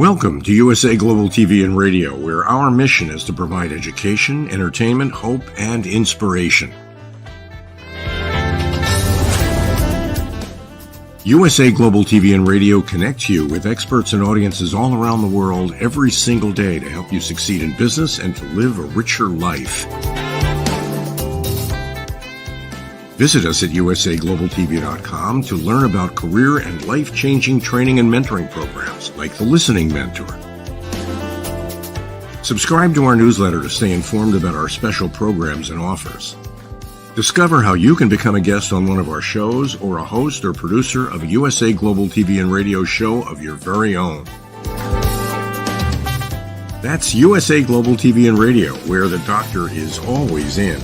Welcome to USA Global TV and Radio, where our mission is to provide education, entertainment, hope, and inspiration. USA Global TV and Radio connects you with experts and audiences all around the world every single day to help you succeed in business and to live a richer life. Visit us at usaglobaltv.com to learn about career and life-changing training and mentoring programs like the Listening Mentor. Subscribe to our newsletter to stay informed about our special programs and offers. Discover how you can become a guest on one of our shows or a host or producer of a USA Global TV and Radio show of your very own. That's USA Global TV and Radio, where the doctor is always in.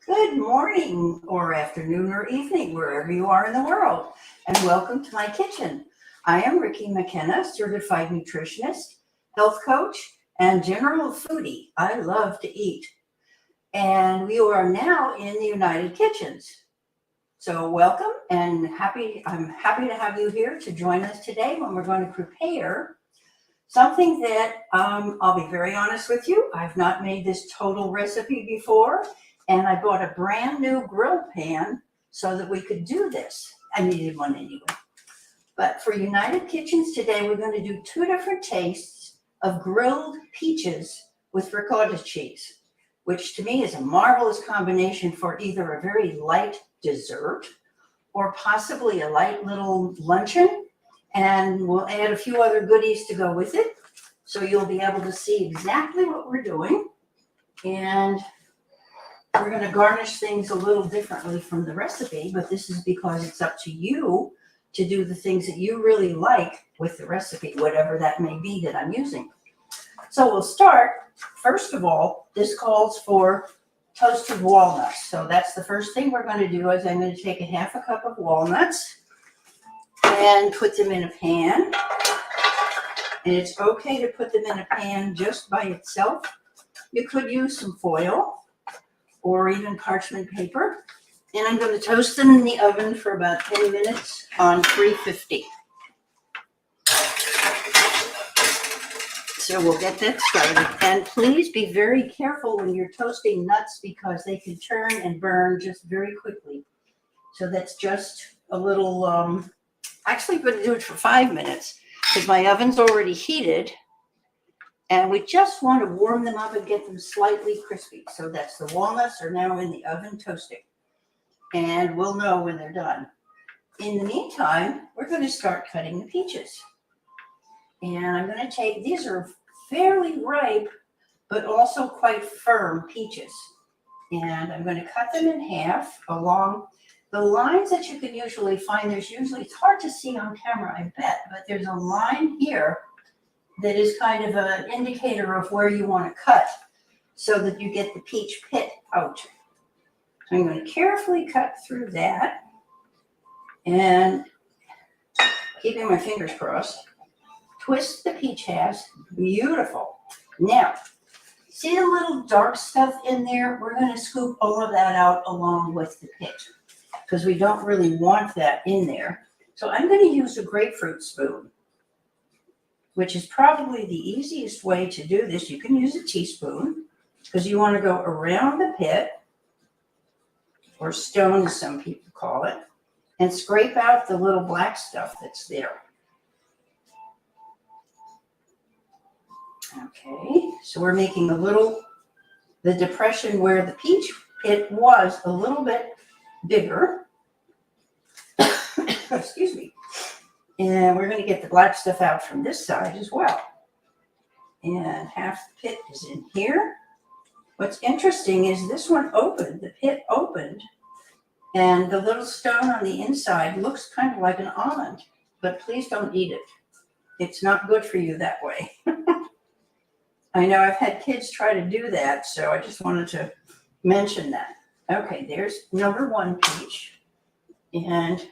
Good morning or afternoon or evening, wherever you are in the world, and welcome to my kitchen. I am Ricki Mckenna, certified nutritionist, health coach, and general foodie. I love to eat. And we are now in the United Kitchens. So welcome, and I'm happy to have you here to join us today when we're going to prepare something that, I'll be very honest with you, I've not made this total recipe before. And I bought a brand new grill pan so that we could do this. I needed one anyway. But for United Kitchens today, we're going to do two different tastes of grilled peaches with ricotta cheese, which to me is a marvelous combination for either a very light dessert or possibly a light little luncheon. And we'll add a few other goodies to go with it. So you'll be able to see exactly what we're doing. And we're going to garnish things a little differently from the recipe, but this is because it's up to you to do the things that you really like with the recipe, whatever that may be that I'm using. So we'll start. First of all, this calls for toasted walnuts. So that's the first thing we're going to do is I'm going to take a half a cup of walnuts and put them in a pan. And it's okay to put them in a pan just by itself. You could use some foil or even parchment paper. And I'm going to toast them in the oven for about 10 minutes on 350. So we'll get that started. And please be very careful when you're toasting nuts because they can turn and burn just very quickly. So that's just a little, actually I'm going to do it for 5 minutes because my oven's already heated. And we just want to warm them up and get them slightly crispy. So that's the walnuts are now in the oven toasting. And we'll know when they're done. In the meantime, we're going to start cutting the peaches. And I'm going to take, these are fairly ripe, but also quite firm peaches. And I'm going to cut them in half along the lines that you can usually find. It's hard to see on camera, I bet, but there's a line here that is kind of an indicator of where you want to cut so that you get the peach pit out. So I'm going to carefully cut through that and keeping my fingers crossed, twist the peach halves. Beautiful. Now, see the little dark stuff in there? We're going to scoop all of that out along with the pit because we don't really want that in there. So I'm going to use a grapefruit spoon, which is probably the easiest way to do this. You can use a teaspoon because you want to go around the pit, or stone as some people call it, and scrape out the little black stuff that's there. Okay, so we're making the depression where the peach pit was a little bit bigger. Excuse me. And we're going to get the black stuff out from this side as well. And half the pit is in here. What's interesting is this one opened, the pit opened, and the little stone on the inside looks kind of like an almond, but please don't eat it. It's not good for you that way. I know I've had kids try to do that, so I just wanted to mention that. Okay, there's number one peach. And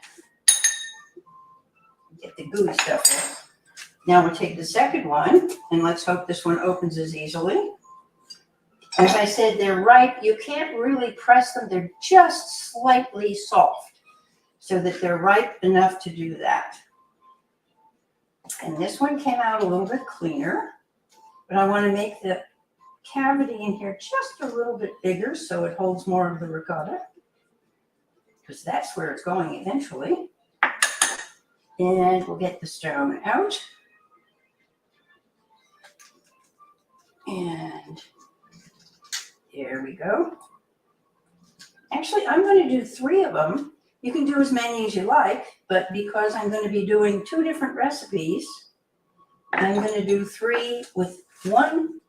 get the gooey stuff in. Now we'll take the second one, and let's hope this one opens as easily. As I said, they're ripe. You can't really press them. They're just slightly soft so that they're ripe enough to do that. And this one came out a little bit cleaner, but I want to make the cavity in here just a little bit bigger so it holds more of the ricotta, because that's where it's going eventually. And we'll get the stone out. And there we go. Actually, I'm going to do 3 of them. You can do as many as you like, but because I'm going to be doing 2 different recipes, I'm going to do 3 with 1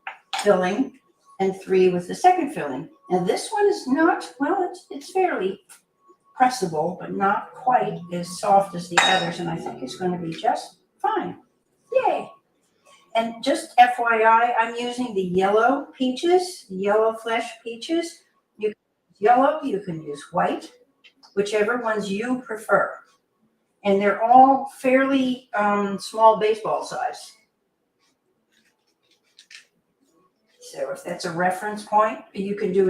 filling and 3 with the second filling. Now this one is not, well, it's fairly pressable, but not quite as soft as the others, and I think it's going to be just fine. Yay! And just FYI, I'm using the yellow peaches, yellow flesh peaches. You can use yellow, you can use white, whichever ones you prefer. And they're all fairly small baseball size. So if that's a reference point, you can do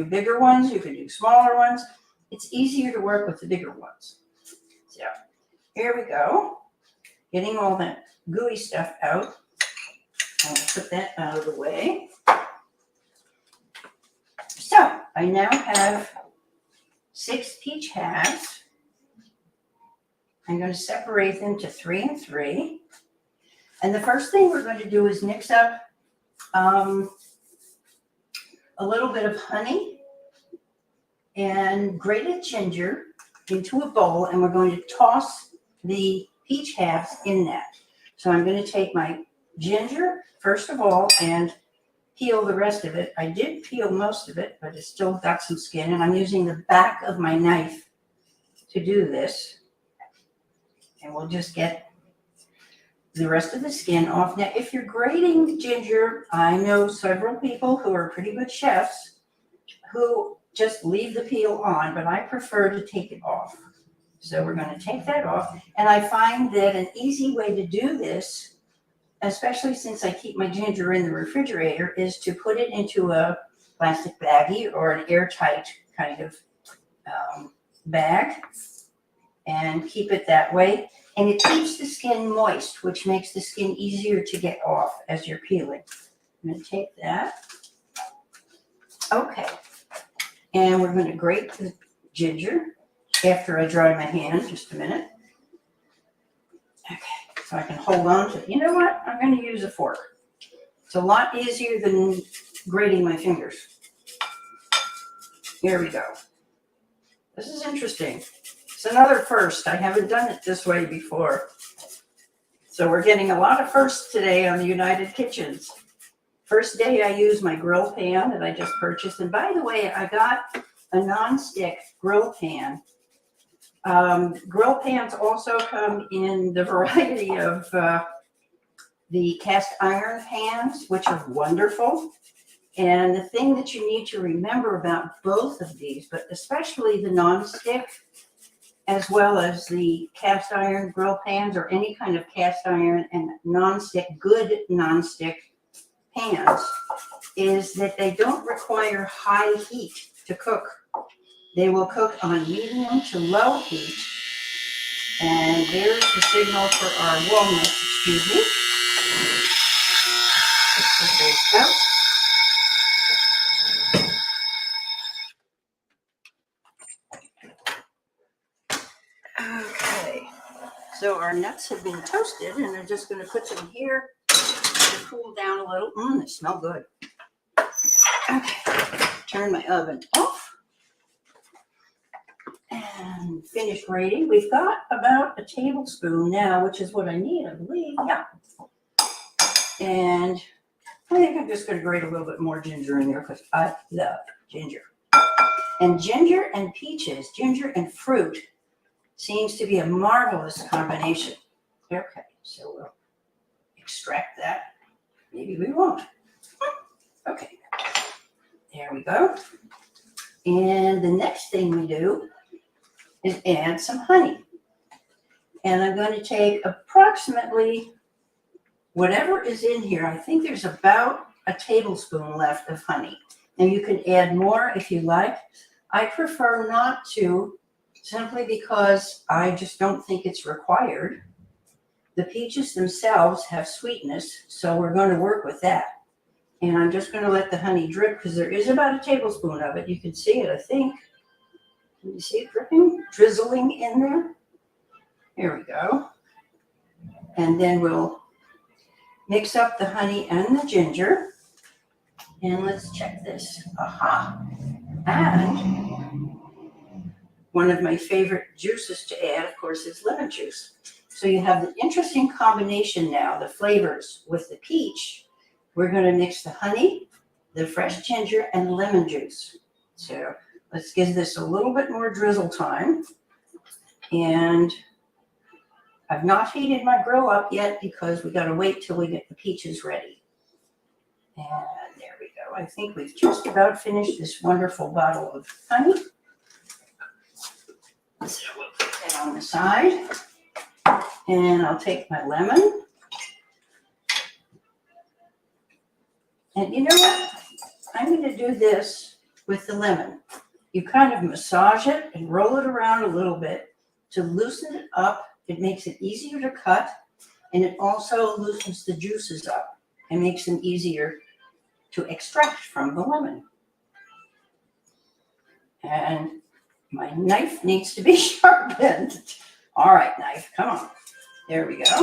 bigger ones, you can do smaller ones. It's easier to work with the bigger ones. So here we go. Getting all that gooey stuff out. I'll put that out of the way. So I now have 6 peach halves. I'm going to separate them to 3 and 3. And the first thing we're going to do is mix up a little bit of honey and grated ginger into a bowl, and we're going to toss the peach halves in that. So I'm going to take my ginger, first of all, and peel the rest of it. I did peel most of it, but it's still got some skin, and I'm using the back of my knife to do this. And we'll just get the rest of the skin off. Now, if you're grating ginger, I know several people who are pretty good chefs who just leave the peel on, but I prefer to take it off. So we're going to take that off. And I find that an easy way to do this, especially since I keep my ginger in the refrigerator, is to put it into a plastic baggie or an airtight kind of bag and keep it that way. And it keeps the skin moist, which makes the skin easier to get off as you're peeling. I'm going to take that. Okay. And we're going to grate the ginger after I dry my hand. Just a minute. Okay. So I can hold on to it. You know what? I'm going to use a fork. It's a lot easier than grating my fingers. Here we go. This is interesting. It's another first. I haven't done it this way before. So we're getting a lot of firsts today on the United Kitchens. First day I used my grill pan that I just purchased. And by the way, I got a non-stick grill pan. Grill pans also come in the variety of the cast iron pans, which are wonderful. And the thing that you need to remember about both of these, but especially the non-stick, as well as the cast iron grill pans or any kind of cast iron and non-stick, good non-stick pans, is that they don't require high heat to cook. They will cook on medium to low heat. And there's the signal for our walnuts, excuse me. Let's put those out. Okay, so our nuts have been toasted, and I'm just going to put them here to cool down a little. They smell good. Okay, turn my oven off and finish grating. We've got about a tablespoon now, which is what I need, I believe. Yeah. And I think I'm just going to grate a little bit more ginger in there because I love ginger. And ginger and peaches, ginger and fruit, seems to be a marvelous combination. Okay, so we'll extract that. Maybe we won't. Okay, there we go. And the next thing we do is add some honey. And I'm going to take approximately whatever is in here. I think there's about a tablespoon left of honey. Now you can add more if you like. I prefer not to, simply because I just don't think it's required. The peaches themselves have sweetness, so we're going to work with that. And I'm just going to let the honey drip because there is about a tablespoon of it. You can see it, I think. Can you see it dripping, drizzling in there? Here we go. And then we'll mix up the honey and the ginger. And let's check this. Aha. And one of my favorite juices to add, of course, is lemon juice. So you have the interesting combination now, the flavors with the peach. We're going to mix the honey, the fresh ginger, and lemon juice. So let's give this a little bit more drizzle time. And I've not heated my grill up yet because we got to wait till we get the peaches ready. And there we go. I think we've just about finished this wonderful bottle of honey. So we'll put that on the side. And I'll take my lemon. And you know what? I'm going to do this with the lemon. You kind of massage it and roll it around a little bit to loosen it up. It makes it easier to cut, and it also loosens the juices up and makes them easier to extract from the lemon. And my knife needs to be sharpened. All right, knife, come on. There we go.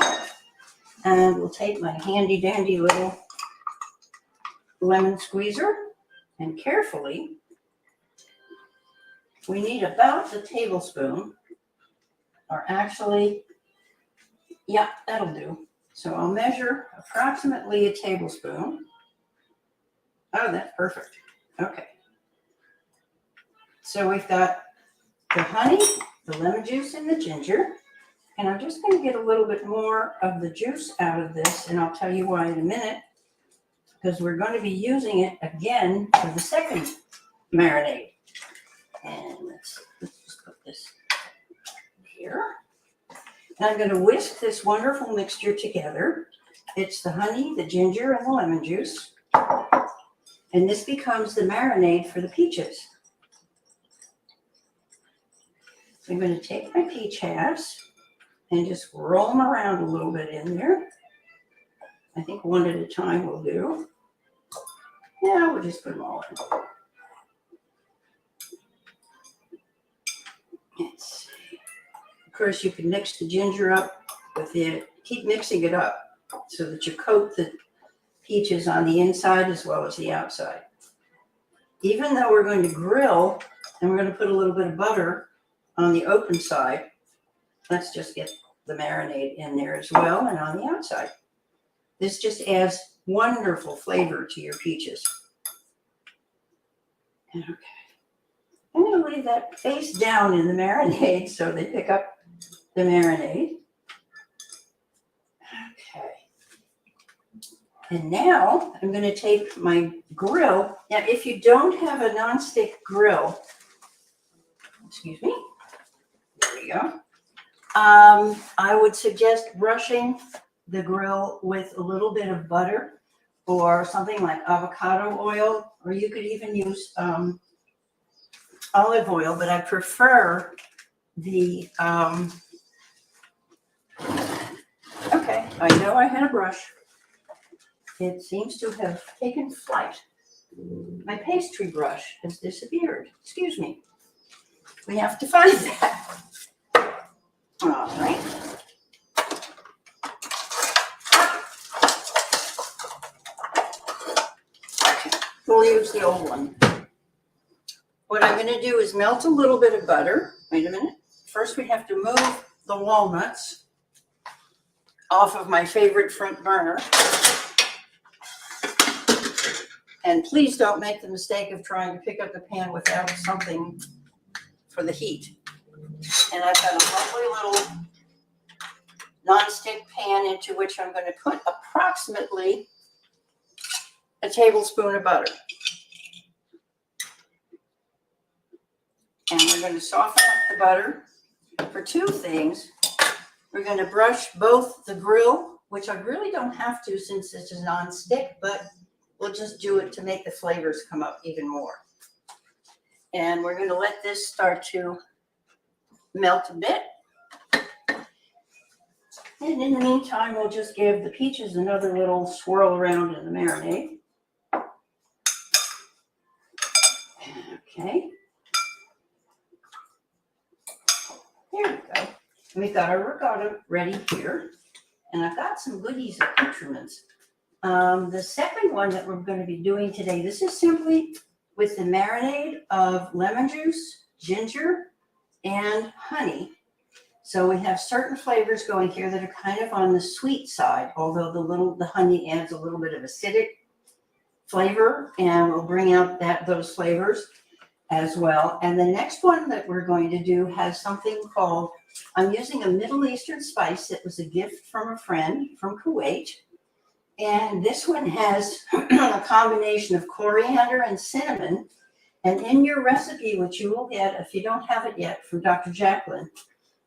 And we'll take my handy dandy little lemon squeezer and carefully, we need about a tablespoon, or actually, yeah, that'll do. So I'll measure approximately a tablespoon. Oh, that's perfect. Okay. So we've got the honey, the lemon juice, and the ginger. And I'm just going to get a little bit more of the juice out of this, and I'll tell you why in a minute, because we're going to be using it again for the second marinade. And let's just put this here. And I'm going to whisk this wonderful mixture together. It's the honey, the ginger, and the lemon juice. And this becomes the marinade for the peaches. So I'm going to take my peach halves and just roll them around a little bit in there. I think one at a time will do. Yeah, we'll just put them all in. Let's see. Of course, you can mix the ginger up with it. Keep mixing it up so that you coat the peaches on the inside as well as the outside. Even though we're going to grill and we're going to put a little bit of butter on the open side, let's just get the marinade in there as well and on the outside. This just adds wonderful flavor to your peaches. Okay. I'm going to leave that face down in the marinade so they pick up the marinade. Okay. And now I'm going to take my grill. Now, if you don't have a nonstick grill, excuse me, there we go. I would suggest brushing the grill with a little bit of butter or something like avocado oil, or you could even use olive oil, but I prefer the, okay, I know I had a brush. It seems to have taken flight. My pastry brush has disappeared. Excuse me. We have to find that. All right. We'll use the old one. What I'm going to do is melt a little bit of butter. Wait a minute. First, we have to move the walnuts off of my favorite front burner. And please don't make the mistake of trying to pick up the pan without something for the heat. And I've got a lovely little nonstick pan into which I'm going to put approximately a tablespoon of butter. And we're going to soften up the butter for two things. We're going to brush both the grill, which I really don't have to since it's a nonstick, but we'll just do it to make the flavors come up even more. And we're going to let this start to melt a bit. And in the meantime, we'll just give the peaches another little swirl around in the marinade. Okay. There we go. We've got our ricotta ready here. And I've got some goodies accoutrements. The second one that we're going to be doing today, this is simply with the marinade of lemon juice, ginger, and honey. So we have certain flavors going here that are kind of on the sweet side, although the honey adds a little bit of acidic flavor, and we'll bring out those flavors as well. And the next one that we're going to do has something called, I'm using a Middle Eastern spice that was a gift from a friend from Kuwait. And this one has a combination of coriander and cinnamon. And in your recipe, which you will get, if you don't have it yet, from Dr. Jacqueline,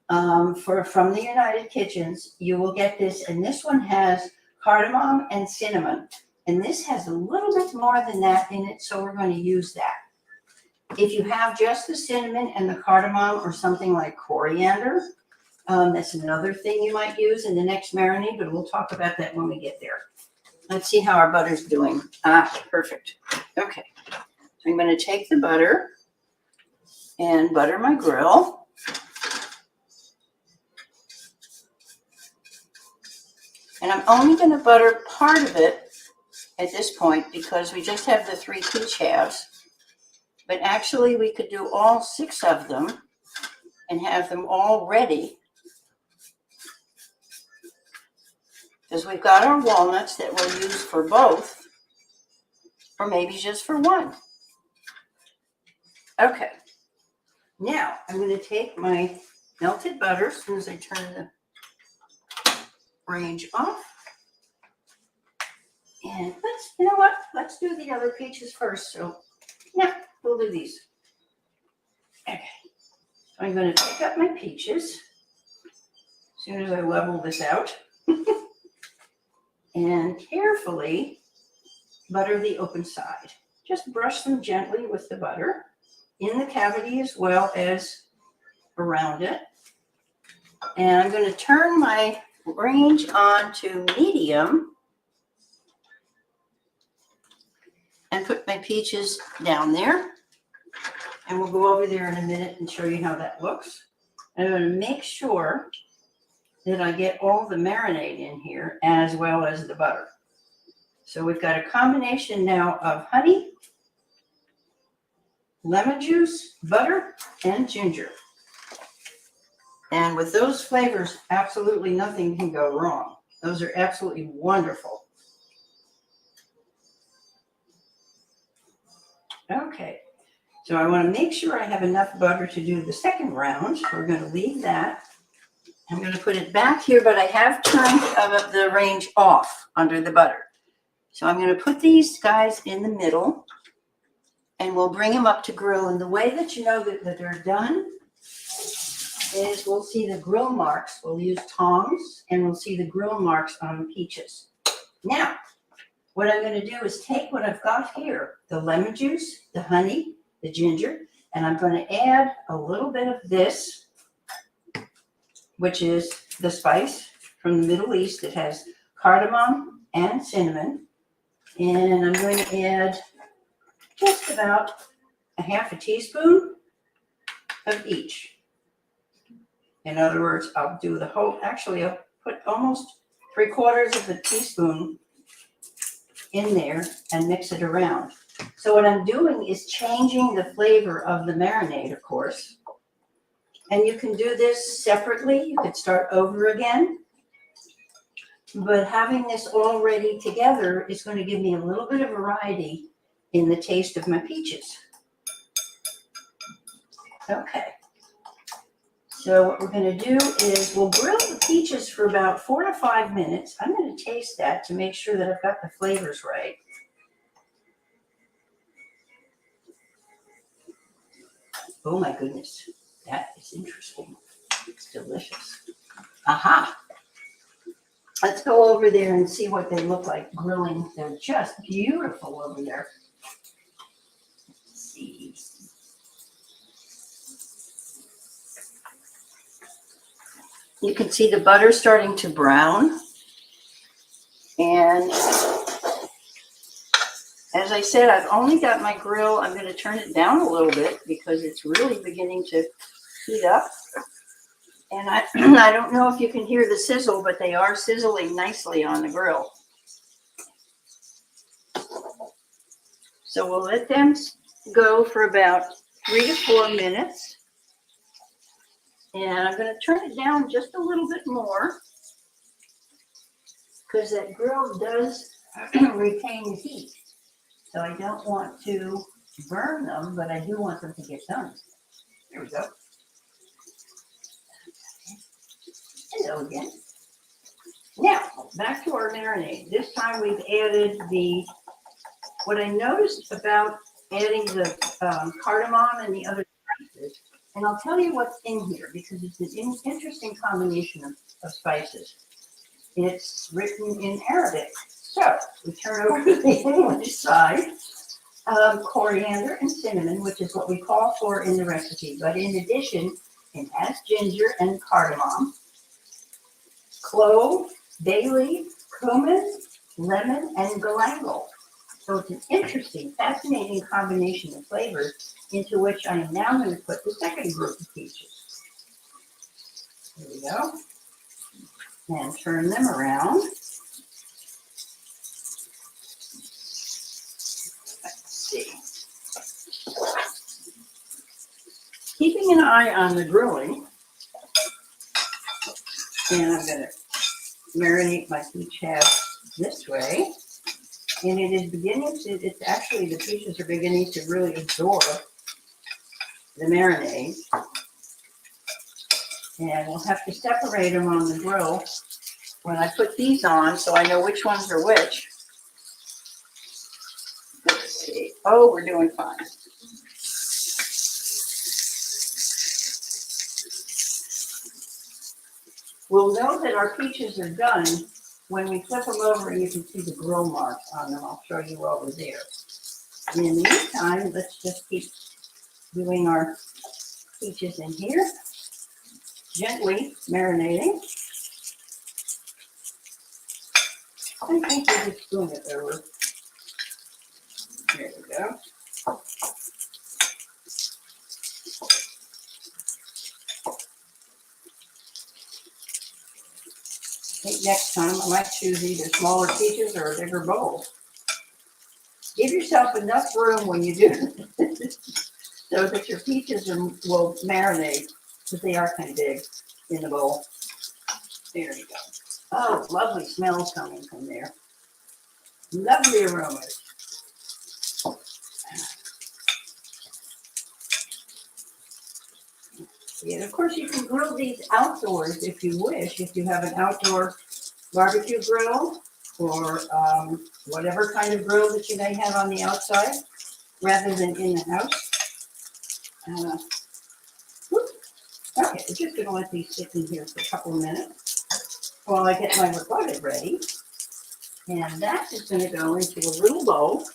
from the United Kitchens, you will get this. And this one has cardamom and cinnamon. And this has a little bit more than that in it, so we're going to use that. If you have just the cinnamon and the cardamom or something like coriander, that's another thing you might use in the next marinade, but we'll talk about that when we get there. Let's see how our butter's doing. Perfect. Okay. So I'm going to take the butter and butter my grill. And I'm only going to butter part of it at this point because we just have the 3 peach halves. But actually, we could do all 6 of them and have them all ready. Because we've got our walnuts that we'll use for both, or maybe just for one. Okay. Now, I'm going to take my melted butter as soon as I turn the range off. And you know what? Let's do the other peaches first. So, yeah, we'll do these. Okay. So I'm going to pick up my peaches as soon as I level this out. And carefully butter the open side. Just brush them gently with the butter in the cavity as well as around it. And I'm going to turn my range on to medium and put my peaches down there. And we'll go over there in a minute and show you how that looks. I'm going to make sure that I get all the marinade in here as well as the butter. So we've got a combination now of honey, lemon juice, butter, and ginger. And with those flavors, absolutely nothing can go wrong. Those are absolutely wonderful. Okay, so I want to make sure I have enough butter to do the second round. We're going to leave that. I'm going to put it back here, but I have turned the range off under the butter. So I'm going to put these guys in the middle, and we'll bring them up to grill. And the way that you know that they're done is we'll see the grill marks. We'll use tongs, and we'll see the grill marks on the peaches. Now, what I'm going to do is take what I've got here, the lemon juice, the honey, the ginger, and I'm going to add a little bit of this, which is the spice from the Middle East. It has cardamom and cinnamon. And I'm going to add just about a half a teaspoon of each. In other words, I'll do the whole, actually I'll put almost 3/4 of a teaspoon in there and mix it around. So what I'm doing is changing the flavor of the marinade, of course. And you can do this separately. You could start over again. But having this all ready together is going to give me a little bit of variety in the taste of my peaches. Okay. So what we're going to do is we'll grill the peaches for about 4 to 5 minutes. I'm going to taste that to make sure that I've got the flavors right. Oh my goodness. That is interesting. It's delicious. Aha. Let's go over there and see what they look like grilling. They're just beautiful over there. Let's see. You can see the butter starting to brown. And as I said, I've only got my grill. I'm going to turn it down a little bit because it's really beginning to heat up. And I don't know if you can hear the sizzle, but they are sizzling nicely on the grill. So we'll let them go for about 3 to 4 minutes. And I'm going to turn it down just a little bit more because that grill does retain heat. So I don't want to burn them, but I do want them to get done. There we go. Hello again. Now, back to our marinade. This time we've added what I noticed about adding the cardamom and the other spices, and I'll tell you what's in here because it's an interesting combination of spices. It's written in Arabic. So we turn over to the English side. Coriander and cinnamon, which is what we call for in the recipe. But in addition, it has ginger and cardamom, clove, bay leaf, cumin, lemon, and galangal. So it's an interesting, fascinating combination of flavors into which I am now going to put the second group of peaches. Here we go. And turn them around. Keeping an eye on the grilling, and I'm going to marinate my peach halves this way, and it is beginning to, it's actually, the peaches are beginning to really absorb the marinade, and we'll have to separate them on the grill when I put these on so I know which ones are which. Let's see. Oh, we're doing fine. We'll know that our peaches are done when we flip them over and you can see the grill marks on them. I'll show you over there. And in the meantime, let's just keep doing our peaches in here, gently marinating. I think we'll just spoon it over. There we go. I think next time I might choose either smaller peaches or a bigger bowl. Give yourself enough room when you do so that your peaches will marinate because they are kind of big in the bowl. There you go. Oh, lovely smells coming from there. Lovely aromas. And of course, you can grill these outdoors if you wish. If you have an outdoor barbecue grill or whatever kind of grill that you may have on the outside, rather than in the house. Okay, we're just going to let these sit in here for a couple of minutes while I get my ricotta ready. And that is going to go into a little bowl.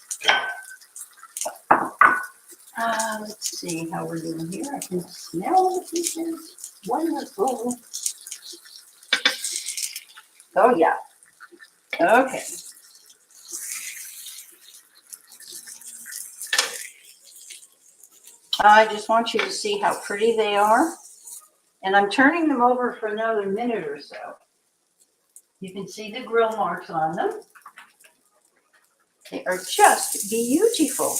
Let's see how we're doing here. I can smell the peaches. Wonderful. Oh, yeah. Okay. I just want you to see how pretty they are. And I'm turning them over for another minute or so. You can see the grill marks on them. They are just beautiful.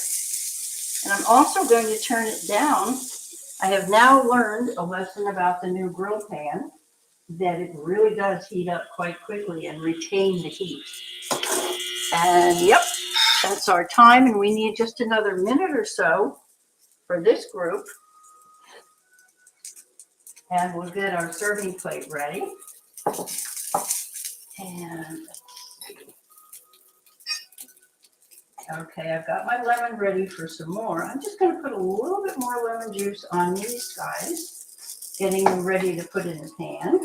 And I'm also going to turn it down. I have now learned a lesson about the new grill pan, that it really does heat up quite quickly and retain the heat. And yep, that's our time. And we need just another minute or so for this group. And we'll get our serving plate ready. And let's see. Okay, I've got my lemon ready for some more. I'm just going to put a little bit more lemon juice on these guys, getting them ready to put in the pan.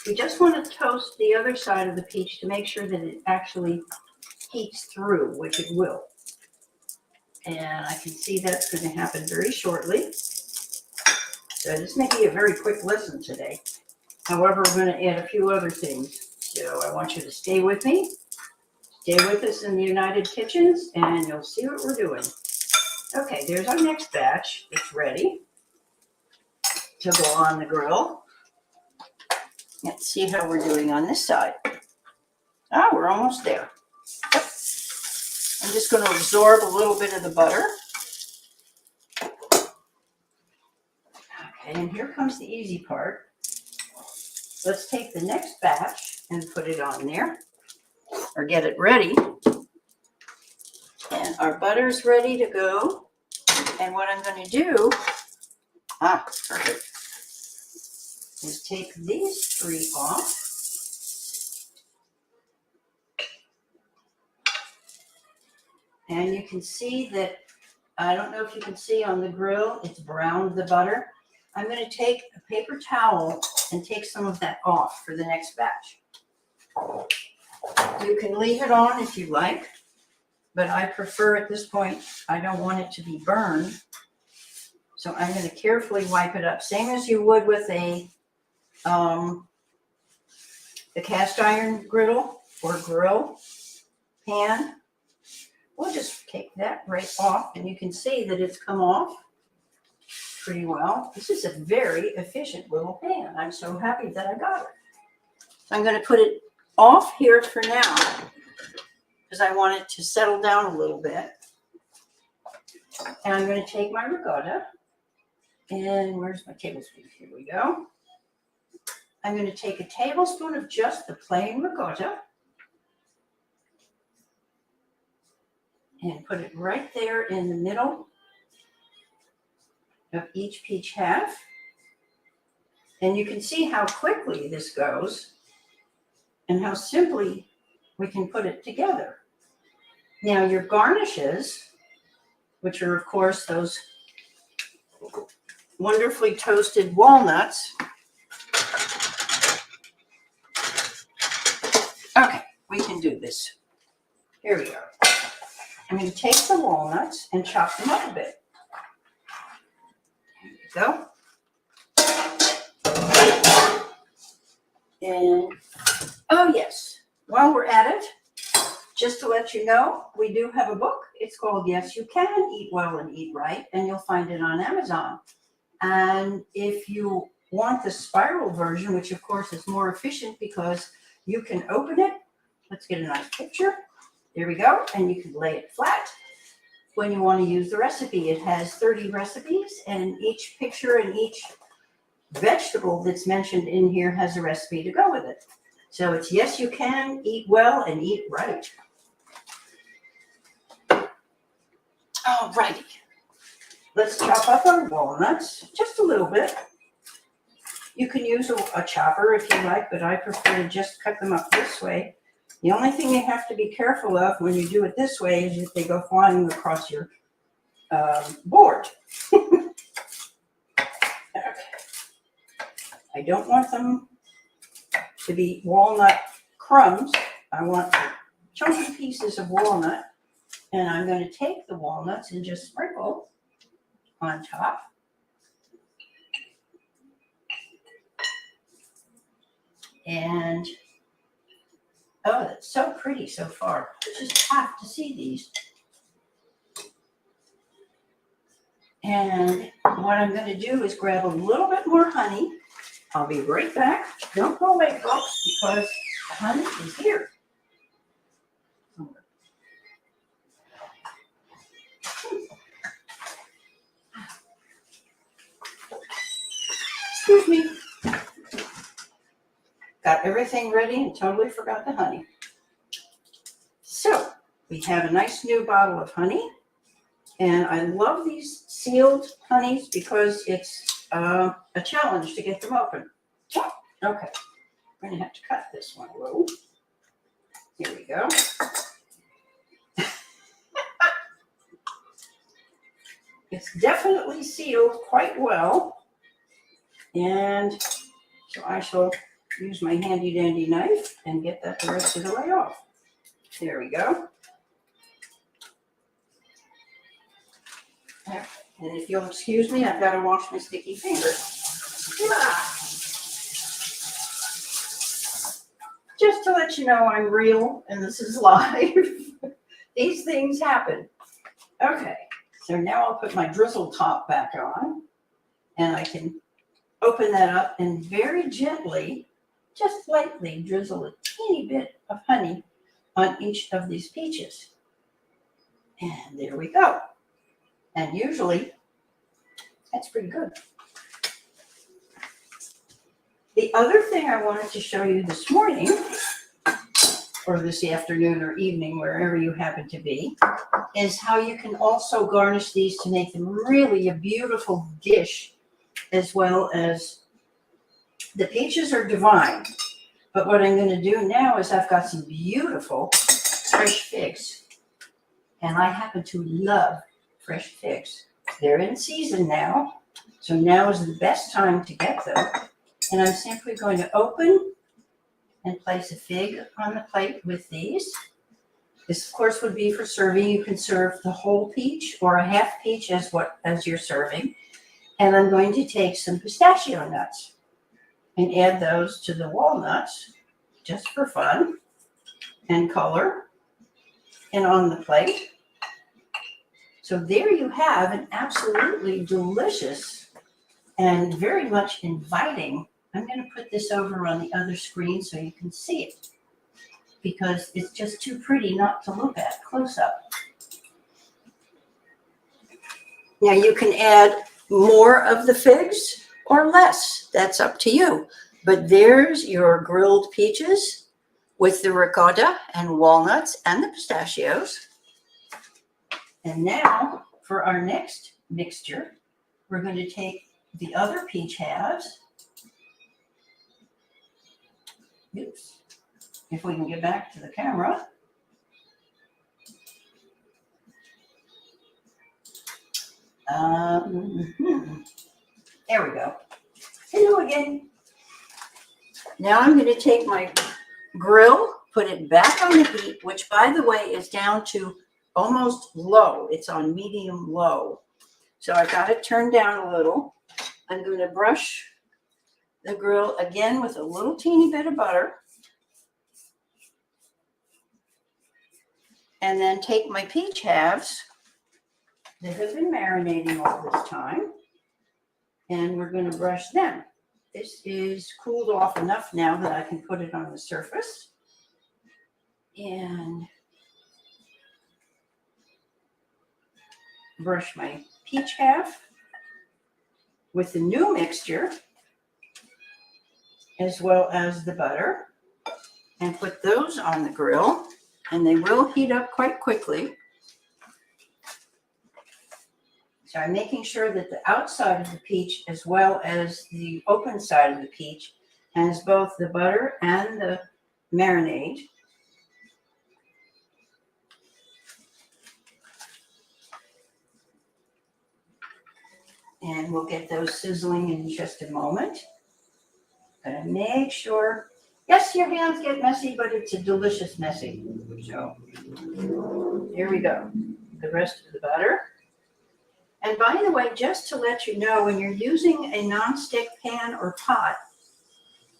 We just want to toast the other side of the peach to make sure that it actually heats through, which it will. And I can see that's going to happen very shortly. So this may be a very quick lesson today. However, we're going to add a few other things. So I want you to stay with me. Stay with us in the United Kitchens, and you'll see what we're doing. Okay, there's our next batch. It's ready to go on the grill. Let's see how we're doing on this side. Ah, we're almost there. Yep. I'm just going to absorb a little bit of the butter. Okay, and here comes the easy part. Let's take the next batch and put it on there, or get it ready. And our butter's ready to go. And what I'm going to do, perfect, is take these 3 off. And you can see that, I don't know if you can see on the grill, it's browned the butter. I'm going to take a paper towel and take some of that off for the next batch. You can leave it on if you like, but I prefer at this point, I don't want it to be burned. So I'm going to carefully wipe it up, same as you would with the cast iron griddle or grill pan. We'll just take that right off, and you can see that it's come off pretty well. This is a very efficient little pan. I'm so happy that I got it. So I'm going to put it off here for now because I want it to settle down a little bit. And I'm going to take my ricotta, and where's my tablespoon? Here we go. I'm going to take a tablespoon of just the plain ricotta and put it right there in the middle of each peach half. And you can see how quickly this goes and how simply we can put it together. Now your garnishes, which are of course those wonderfully toasted walnuts. Okay, we can do this. Here we are. I'm going to take the walnuts and chop them up a bit. There we go. And, oh yes, while we're at it, just to let you know, we do have a book. It's called Yes, You Can Eat Well and Eat Right, and you'll find it on Amazon. And if you want the spiral version, which of course is more efficient because you can open it. Let's get a nice picture. There we go. And you can lay it flat when you want to use the recipe. It has 30 recipes, and each picture and each vegetable that's mentioned in here has a recipe to go with it. So it's Yes, You Can Eat Well and Eat Right. All righty. Let's chop up our walnuts just a little bit. You can use a chopper if you like, but I prefer to just cut them up this way. The only thing you have to be careful of when you do it this way is if they go flying across your board. Okay. I don't want them to be walnut crumbs. I want chunky pieces of walnut, and I'm going to take the walnuts and just sprinkle on top. And oh, that's so pretty so far. You just have to see these. And what I'm going to do is grab a little bit more honey. I'll be right back. Don't go away, folks, because the honey is here. Excuse me. Got everything ready and totally forgot the honey. So we have a nice new bottle of honey. And I love these sealed honeys because it's a challenge to get them open. Okay, we're going to have to cut this one. Whoa. Here we go. It's definitely sealed quite well. And so I shall use my handy dandy knife and get that the rest of the way off. There we go. And if you'll excuse me, I've got to wash my sticky fingers. Just to let you know I'm real and this is live. These things happen. Okay, so now I'll put my drizzle top back on and I can open that up and very gently, just lightly drizzle a teeny bit of honey on each of these peaches. And there we go. And usually, that's pretty good. The other thing I wanted to show you this morning, or this afternoon or evening, wherever you happen to be, is how you can also garnish these to make them really a beautiful dish, as well as the peaches are divine. But what I'm going to do now is I've got some beautiful fresh figs, and I happen to love fresh figs. They're in season now, so now is the best time to get them. And I'm simply going to open and place a fig on the plate with these. This, of course, would be for serving. You can serve the whole peach or a half peach as you're serving. And I'm going to take some pistachio nuts and add those to the walnuts just for fun and color and on the plate. So there you have an absolutely delicious and very much inviting. I'm going to put this over on the other screen so you can see it, because it's just too pretty not to look at close up. Now you can add more of the figs or less. That's up to you. But there's your grilled peaches with the ricotta and walnuts and the pistachios. And now for our next mixture, we're going to take the other peach halves. Oops. If we can get back to the camera. There we go. Hello again. Now I'm going to take my grill, put it back on the heat, which by the way is down to almost low. It's on medium low. So I've got it turned down a little. I'm going to brush the grill again with a little teeny bit of butter. And then take my peach halves that have been marinating all this time, and we're going to brush them. This is cooled off enough now that I can put it on the surface. And brush my peach half with the new mixture, as well as the butter, and put those on the grill, and they will heat up quite quickly. So I'm making sure that the outside of the peach, as well as the open side of the peach, has both the butter and the marinade. And we'll get those sizzling in just a moment. Gonna make sure, yes, your hands get messy, but it's a delicious messy. So here we go. The rest of the butter. And by the way, just to let you know, when you're using a nonstick pan or pot,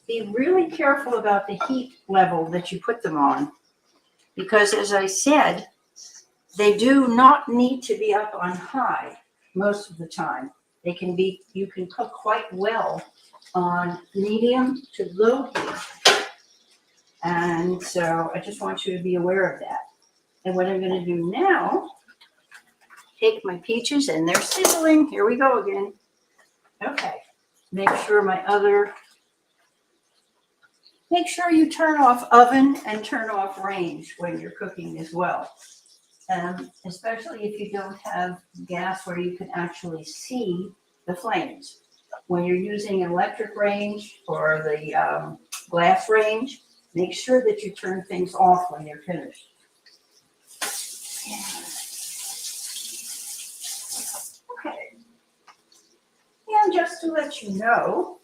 be really careful about the heat level that you put them on. Because as I said, they do not need to be up on high most of the time. They can be, you can cook quite well on medium to low heat. And so I just want you to be aware of that. And what I'm going to do now, take my peaches and they're sizzling. Here we go again. Okay. Make sure you turn off oven and turn off range when you're cooking as well. Especially if you don't have gas where you can actually see the flames. When you're using an electric range or the glass range, make sure that you turn things off when you're finished. Okay. And just to let you know,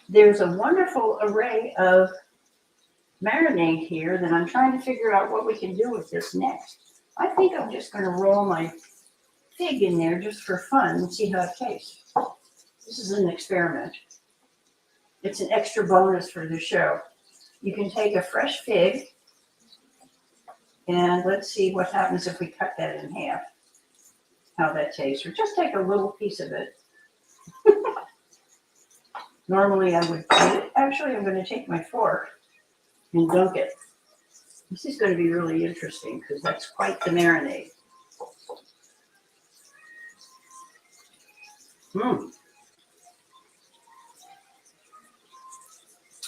there's a wonderful array of marinade here that I'm trying to figure out what we can do with this next. I think I'm just going to roll my fig in there just for fun and see how it tastes. This is an experiment. It's an extra bonus for the show. You can take a fresh fig, and let's see what happens if we cut that in half, how that tastes. Or just take a little piece of it. Normally I would bite it. Actually, I'm going to take my fork and dunk it. This is going to be really interesting because that's quite the marinade.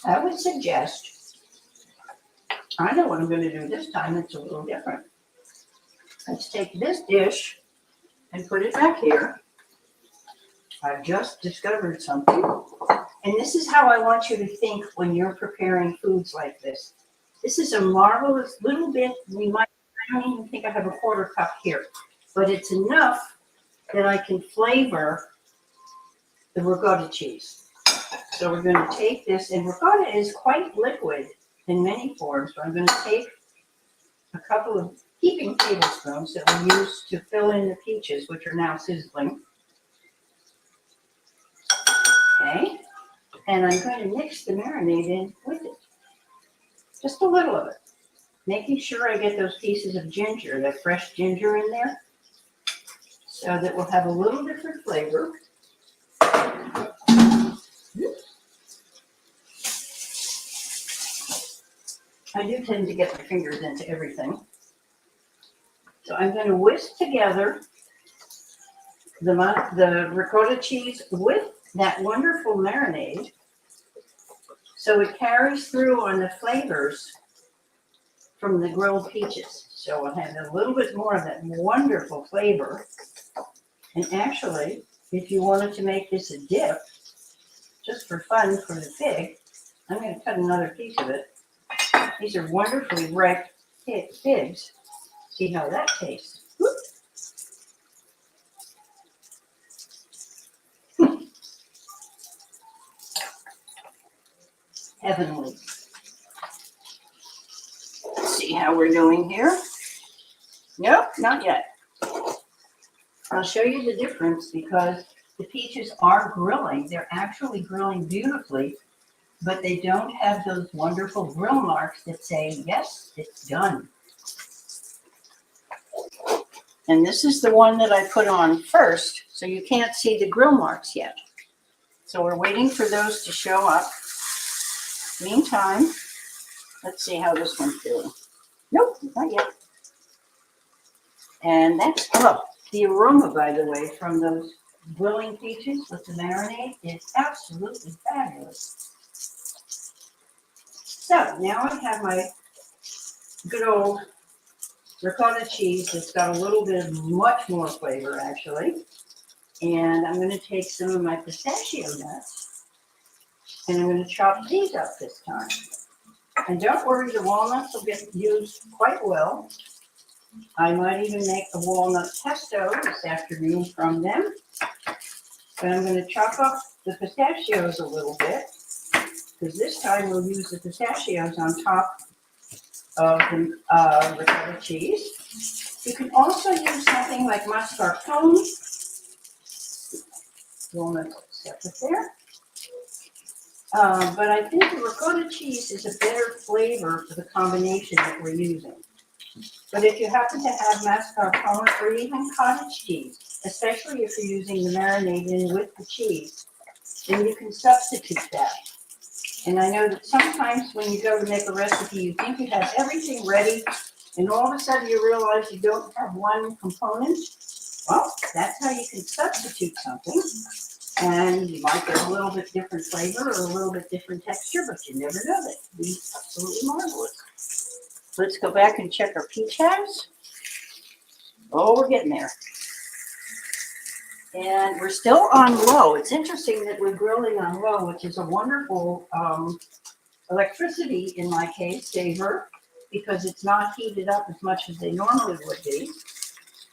I would suggest, I know what I'm going to do this time. It's a little different. Let's take this dish and put it back here. I've just discovered something. And this is how I want you to think when you're preparing foods like this. This is a marvelous little bit. I don't even think I have a quarter cup here, but it's enough that I can flavor the ricotta cheese. So we're going to take this, and ricotta is quite liquid in many forms. So I'm going to take a couple of heaping tablespoons that we use to fill in the peaches, which are now sizzling. Okay. And I'm going to mix the marinade in with it. Just a little of it. Making sure I get those pieces of ginger, that fresh ginger in there, so that we'll have a little different flavor. I do tend to get my fingers into everything. So I'm going to whisk together the ricotta cheese with that wonderful marinade so it carries through on the flavors from the grilled peaches. So we'll have a little bit more of that wonderful flavor. And actually, if you wanted to make this a dip, just for fun for the fig, I'm going to cut another piece of it. These are wonderfully ripe figs. See how that tastes. Heavenly. Let's see how we're doing here. Nope, not yet. I'll show you the difference because the peaches are grilling. They're actually grilling beautifully, but they don't have those wonderful grill marks that say, yes, it's done. And this is the one that I put on first, so you can't see the grill marks yet. So we're waiting for those to show up. Meantime, let's see how this one's doing. Nope, not yet. And that's, the aroma, by the way, from those grilling peaches with the marinade is absolutely fabulous. So now I have my good old ricotta cheese that's got a little bit of much more flavor, actually. And I'm going to take some of my pistachio nuts and I'm going to chop these up this time. And don't worry, the walnuts will get used quite well. I might even make a walnut pesto this afternoon from them. But I'm going to chop up the pistachios a little bit, because this time we'll use the pistachios on top of the ricotta cheese. You can also use something like mascarpone. Walnuts separate there. But I think the ricotta cheese is a better flavor for the combination that we're using. But if you happen to have mascarpone or even cottage cheese, especially if you're using the marinade in with the cheese, then you can substitute that. And I know that sometimes when you go to make a recipe, you think you have everything ready, and all of a sudden you realize you don't have one component. Well, that's how you can substitute something. And you might get a little bit different flavor or a little bit different texture, but you never know. That could be absolutely marvelous. Let's go back and check our peach halves. Oh, we're getting there. And we're still on low. It's interesting that we're grilling on low, which is a wonderful electricity, in my case, saver, because it's not heated up as much as they normally would be.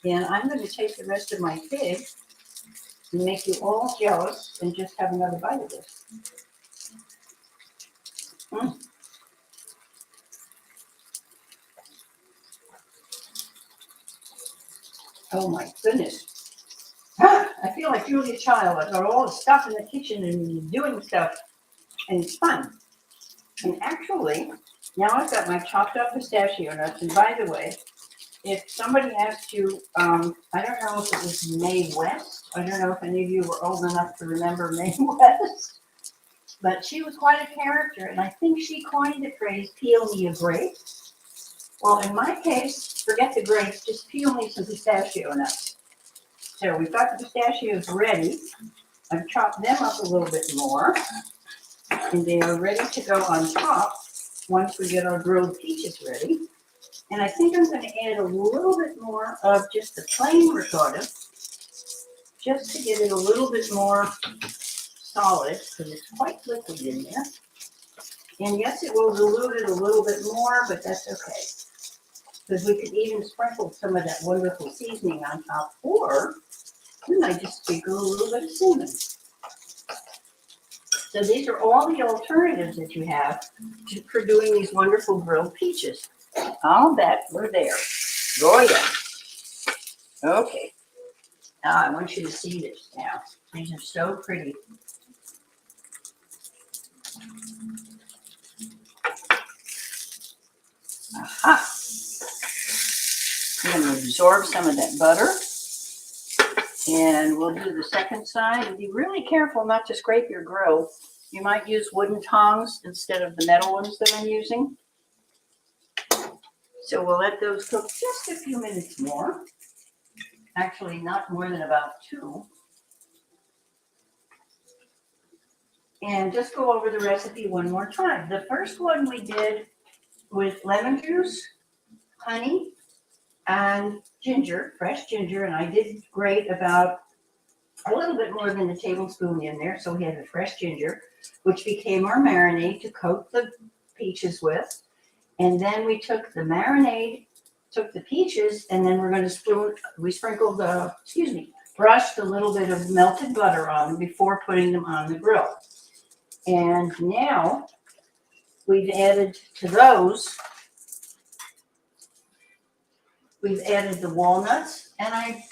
And I'm going to take the rest of my fig and make you all jealous and just have another bite of this. Mm. Oh my goodness. I feel like Julia Child. I've got all the stuff in the kitchen and doing stuff, and it's fun. And actually, now I've got my chopped up pistachio nuts. And by the way, if somebody asked you, I don't know if it was Mae West. I don't know if any of you were old enough to remember Mae West, but she was quite a character, and I think she coined the phrase, "Peel me a grape." Well, in my case, forget the grapes, just peel me some pistachio nuts. So we've got the pistachios ready. I've chopped them up a little bit more, and they are ready to go on top once we get our grilled peaches ready. And I think I'm going to add a little bit more of just the plain ricotta, just to get it a little bit more solid, because it's quite liquid in there. And yes, it will dilute it a little bit more, but that's okay. Because we could even sprinkle some of that wonderful seasoning on top, or we might just sprinkle a little bit of cinnamon. So these are all the alternatives that you have for doing these wonderful grilled peaches. I'll bet we're there. Oh yeah. Okay. Now I want you to see this now. These are so pretty. Aha. I'm going to absorb some of that butter. And we'll do the second side. And be really careful not to scrape your grill. You might use wooden tongs instead of the metal ones that I'm using. So we'll let those cook just a few minutes more. Actually, not more than about 2. And just go over the recipe one more time. The first one we did with lemon juice, honey, and ginger, fresh ginger, and I did grate about a little bit more than a tablespoon in there, so we had the fresh ginger, which became our marinade to coat the peaches with. And then we took the marinade, took the peaches, and then we're going to brushed a little bit of melted butter on them before putting them on the grill. And now we've added to those, we've added the walnuts, and I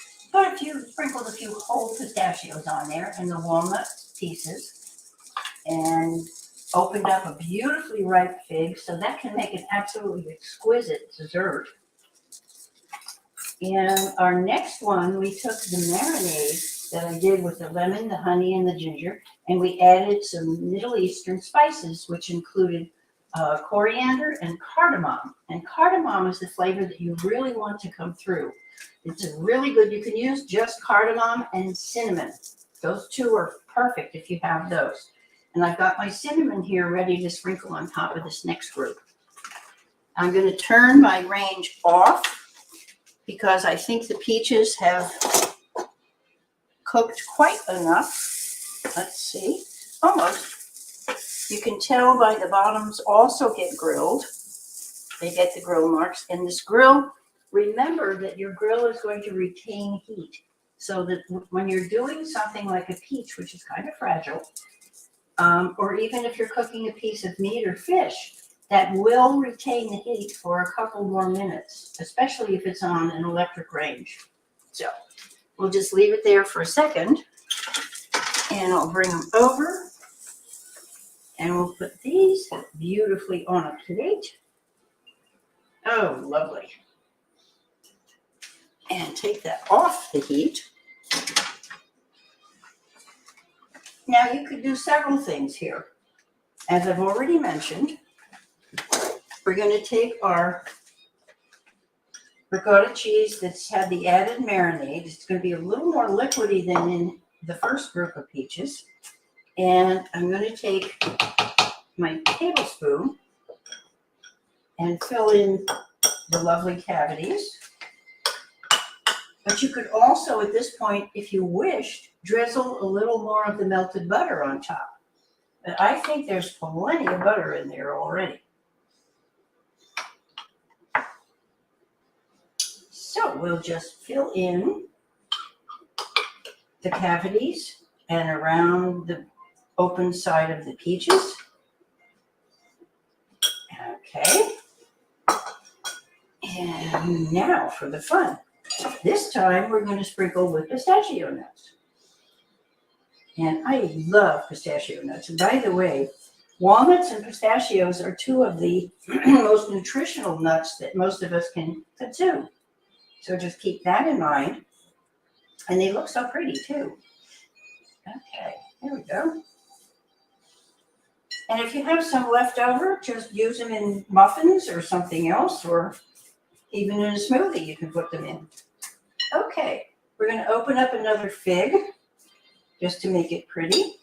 sprinkled a few whole pistachios on there and the walnut pieces, and opened up a beautifully ripe fig, so that can make an absolutely exquisite dessert. And our next one, we took the marinade that I did with the lemon, the honey, and the ginger, and we added some Middle Eastern spices, which included coriander and cardamom. And cardamom is the flavor that you really want to come through. It's a really good, you can use just cardamom and cinnamon. Those two are perfect if you have those. And I've got my cinnamon here ready to sprinkle on top of this next group. I'm going to turn my range off because I think the peaches have cooked quite enough. Let's see, almost. You can tell by the bottoms also get grilled. They get the grill marks. And this grill, remember that your grill is going to retain heat. So that when you're doing something like a peach, which is kind of fragile, or even if you're cooking a piece of meat or fish, that will retain the heat for a couple more minutes, especially if it's on an electric range. So we'll just leave it there for a second, and I'll bring them over, and we'll put these beautifully on a plate. Oh, lovely. And take that off the heat. Now you could do several things here. As I've already mentioned, we're going to take our ricotta cheese that's had the added marinade. It's going to be a little more liquidy than in the first group of peaches. And I'm going to take my tablespoon and fill in the lovely cavities. But you could also, at this point, if you wished, drizzle a little more of the melted butter on top. But I think there's plenty of butter in there already. So we'll just fill in the cavities and around the open side of the peaches. Okay. And now for the fun. This time we're going to sprinkle with pistachio nuts. And I love pistachio nuts. And by the way, walnuts and pistachios are two of the most nutritional nuts that most of us can consume. So just keep that in mind. And they look so pretty too. Okay, there we go. And if you have some left over, just use them in muffins or something else, or even in a smoothie you can put them in. Okay, we're going to open up another fig just to make it pretty.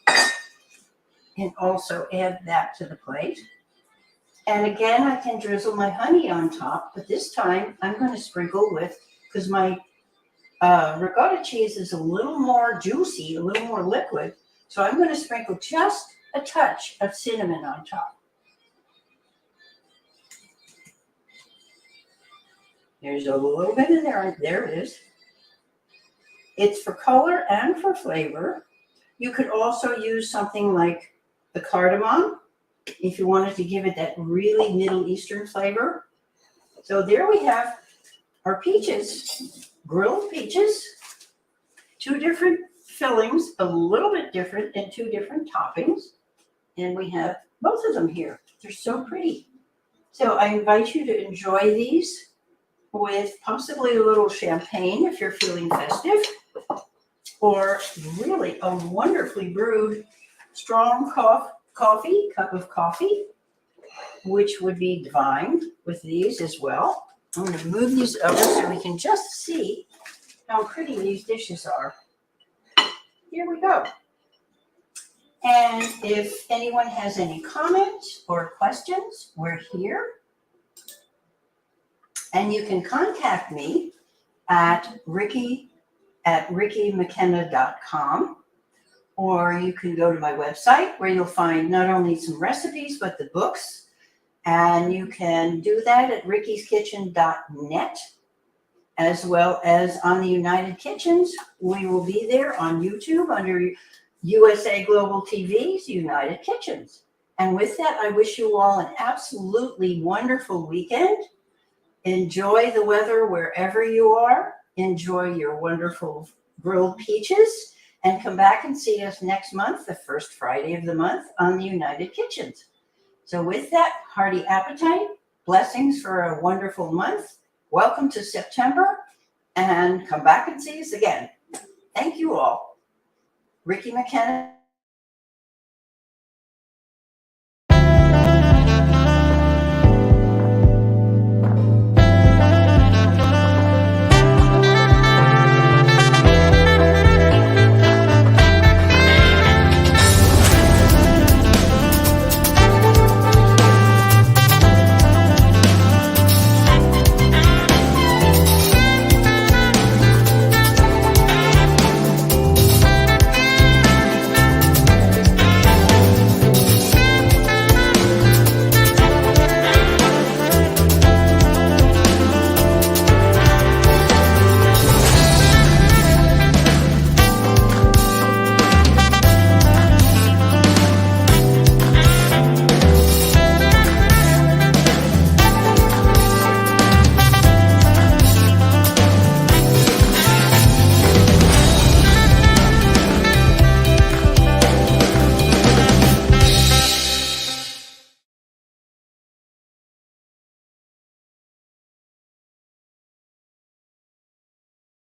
And also add that to the plate. And again, I can drizzle my honey on top, but this time I'm going to sprinkle with, because my ricotta cheese is a little more juicy, a little more liquid, so I'm going to sprinkle just a touch of cinnamon on top. There's a little bit in there. There it is. It's for color and for flavor. You could also use something like the cardamom if you wanted to give it that really Middle Eastern flavor. So there we have our peaches, grilled peaches, two different fillings, a little bit different, and two different toppings. And we have both of them here. They're so pretty. So I invite you to enjoy these with possibly a little champagne if you're feeling festive, or really a wonderfully brewed strong cup of coffee, which would be divine with these as well. I'm going to move these over so we can just see how pretty these dishes are. Here we go. And if anyone has any comments or questions, we're here. And you can contact me at rickimckenna.com, or you can go to my website where you'll find not only some recipes, but the books. And you can do that at rickiskitchen.net, as well as on the United Kitchens. We will be there on YouTube under USA Global TV's United Kitchens. And with that, I wish you all an absolutely wonderful weekend. Enjoy the weather wherever you are. Enjoy your wonderful grilled peaches. And come back and see us next month, the first Friday of the month, on the United Kitchens. So with that, hearty appetite, blessings for a wonderful month. Welcome to September, and come back and see us again. Thank you all. Ricki Mckenna.